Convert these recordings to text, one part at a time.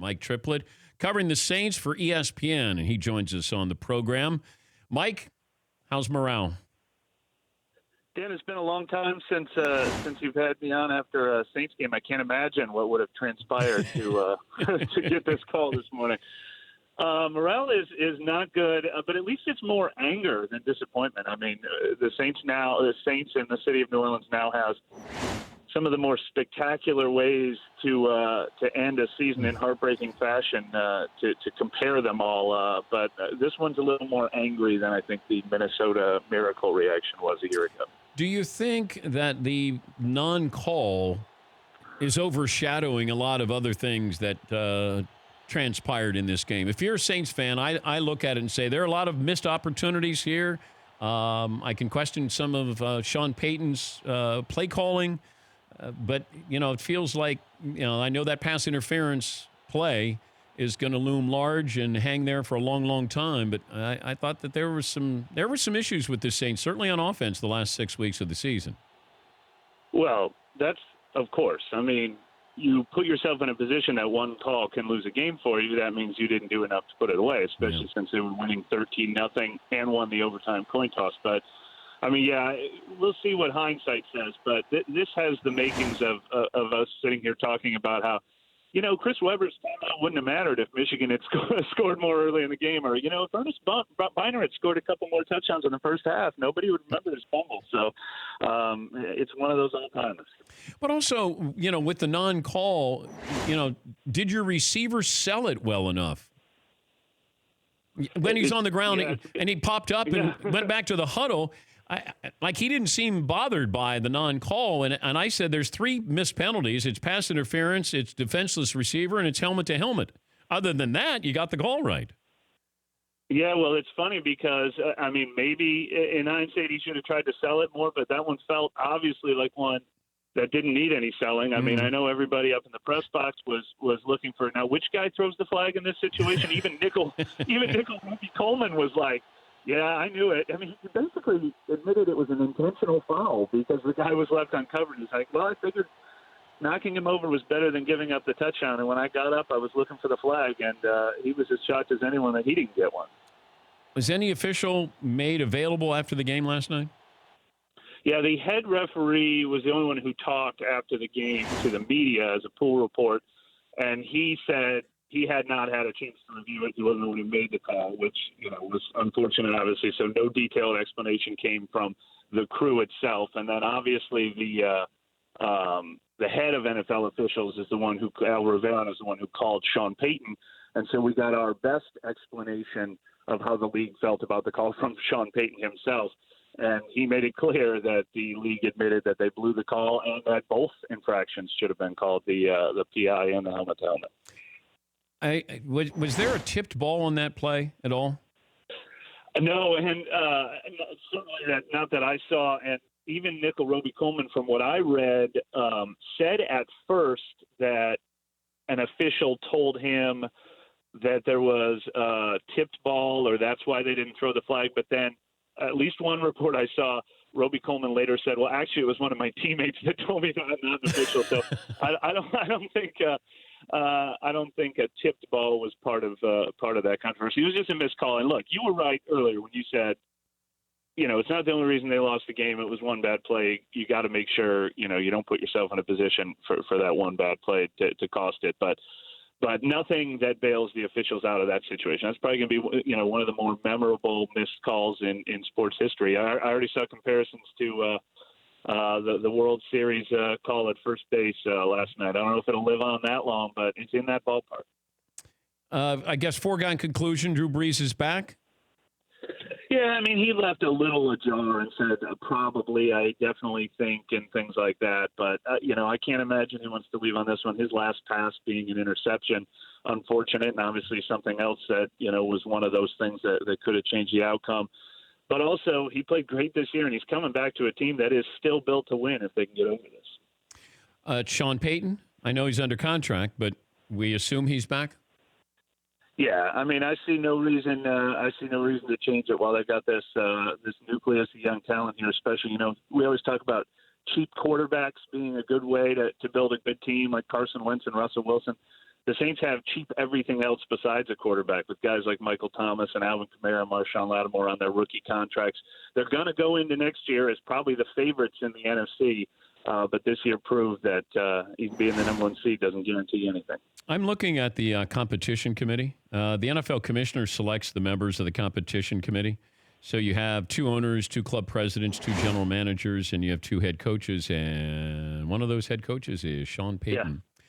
Mike Triplett, covering the Saints for ESPN, and he joins us on the program. Mike, how's morale? Dan, it's been a long time since you've had me on after a Saints game. I can't imagine what would have transpired to to get this call this morning. Morale is not good, but at least it's more anger than disappointment. I mean, the Saints in the city of New Orleans now has some of the more spectacular ways to end a season in heartbreaking fashion to compare them all. But this one's a little more angry than I think the Minnesota Miracle reaction was a year ago. Do you think that the non-call is overshadowing a lot of other things that transpired in this game? If you're a Saints fan, I look at it and say there are a lot of missed opportunities here. I can question some of Sean Payton's play calling, but, it feels like, I know that pass interference play is going to loom large and hang there for a long, long time. But I thought that there were some issues with this Saints, certainly on offense, the last 6 weeks of the season. Well, that's of course. I mean, you put yourself in a position that one call can lose a game for you. That means you didn't do enough to put it away, especially since they were winning 13-0 and won the overtime coin toss. But I mean, yeah, we'll see what hindsight says. But this has the makings of us sitting here talking about how, Chris Webber's timeout wouldn't have mattered if Michigan had scored more early in the game, or, if Ernest Biner had scored a couple more touchdowns in the first half, nobody would remember his fumble. So it's one of those all-timers. But also, with the non-call, did your receiver sell it well enough? When he's on the ground and he popped up and went back to the huddle, he didn't seem bothered by the non-call, and I said there's 3 missed penalties. It's pass interference, it's defenseless receiver, and it's helmet to helmet. Other than that, you got the call right. Yeah, well, it's funny because, maybe in hindsight he should have tried to sell it more, but that one felt obviously like one that didn't need any selling. I mean, I know everybody up in the press box was looking for, now, which guy throws the flag in this situation? Even Nickel Ruby Coleman was like, yeah, I knew it. I mean, he basically admitted it was an intentional foul because the guy was left uncovered. He's like, well, I figured knocking him over was better than giving up the touchdown. And when I got up, I was looking for the flag, and he was as shocked as anyone that he didn't get one. Was any official made available after the game last night? Yeah, the head referee was the only one who talked after the game to the media as a pool report, and he said he had not had a chance to review it. He wasn't the one who made the call, which was unfortunate, obviously. So no detailed explanation came from the crew itself. And then obviously the head of NFL officials is the one Al Rivera is the one who called Sean Payton. And so we got our best explanation of how the league felt about the call from Sean Payton himself. And he made it clear that the league admitted that they blew the call and that both infractions should have been called, the PI and the helmet to helmet. Was there a tipped ball on that play at all? No, and certainly not that I saw. And even Nickel Roby Coleman, from what I read, said at first that an official told him that there was a tipped ball, or that's why they didn't throw the flag. But then, at least one report I saw, Roby Coleman later said, "Well, actually, it was one of my teammates that told me that I'm not an official." So I don't think a tipped ball was part of that controversy. It was just a missed call. And look, you were right earlier when you said, it's not the only reason they lost the game. It was one bad play. You got to make sure you don't put yourself in a position for that one bad play to cost it. But nothing that bails the officials out of that situation. That's probably going to be one of the more memorable missed calls in sports history. I already saw comparisons to the World Series call at first base last night. I don't know if it'll live on that long, but it's in that ballpark. I guess foregone conclusion, Drew Brees is back? Yeah, I mean, he left a little ajar and said probably, I definitely think, and things like that. But, I can't imagine he wants to leave on this one. His last pass being an interception, unfortunate, and obviously something else that, was one of those things that could have changed the outcome. But also, he played great this year, and he's coming back to a team that is still built to win if they can get over this. Sean Payton, I know he's under contract, but we assume he's back? Yeah, I mean, I see no reason to change it while they've got this nucleus of young talent here. Especially, we always talk about cheap quarterbacks being a good way to build a good team, like Carson Wentz and Russell Wilson. the Saints have cheap everything else besides a quarterback with guys like Michael Thomas and Alvin Kamara and Marshawn Lattimore on their rookie contracts. They're going to go into next year as probably the favorites in the NFC, but this year proved that even being the number one seed doesn't guarantee anything. I'm looking at the competition committee. The NFL commissioner selects the members of the competition committee. So you have 2 owners, 2 club presidents, 2 general managers, and you have 2 head coaches. And one of those head coaches is Sean Payton. Yeah.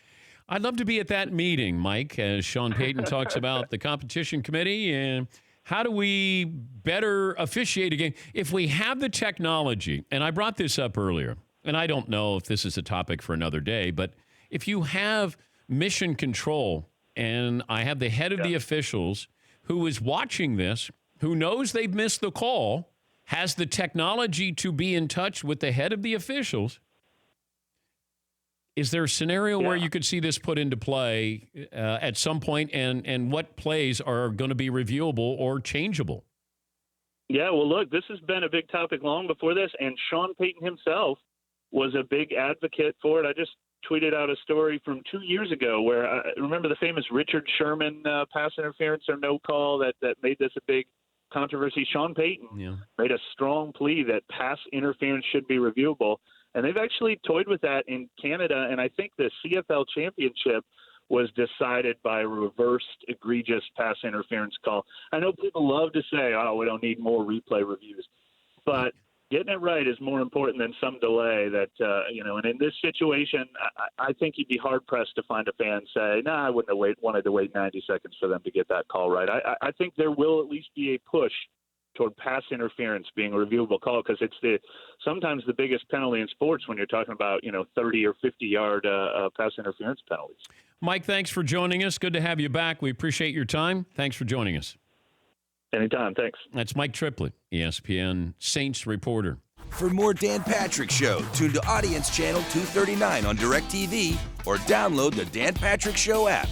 I'd love to be at that meeting, Mike, as Sean Payton talks about the competition committee and how do we better officiate a game. If we have the technology, and I brought this up earlier, and I don't know if this is a topic for another day, but if you have mission control, and I have the head of the officials who is watching this, who knows they've missed the call, has the technology to be in touch with the head of the officials, is there a scenario where you could see this put into play at some point, and what plays are going to be reviewable or changeable? Yeah, well, look, this has been a big topic long before this, and Sean Payton himself was a big advocate for it. I just tweeted out a story from 2 years ago where I remember the famous Richard Sherman pass interference or no call that made this a big controversy. Sean Payton made a strong plea that pass interference should be reviewable, and they've actually toyed with that in Canada, and I think the CFL championship was decided by a reversed egregious pass interference call. I know people love to say, oh, we don't need more replay reviews, but getting it right is more important than some delay that, and in this situation, I think you'd be hard-pressed to find a fan say, I wouldn't have wanted to wait 90 seconds for them to get that call right. I think there will at least be a push toward pass interference being a reviewable call because it's sometimes the biggest penalty in sports when you're talking about, 30 or 50-yard pass interference penalties. Mike, thanks for joining us. Good to have you back. We appreciate your time. Thanks for joining us. Anytime. Thanks. That's Mike Triplett, ESPN Saints reporter. For more Dan Patrick Show, tune to Audience Channel 239 on DirecTV or download the Dan Patrick Show app.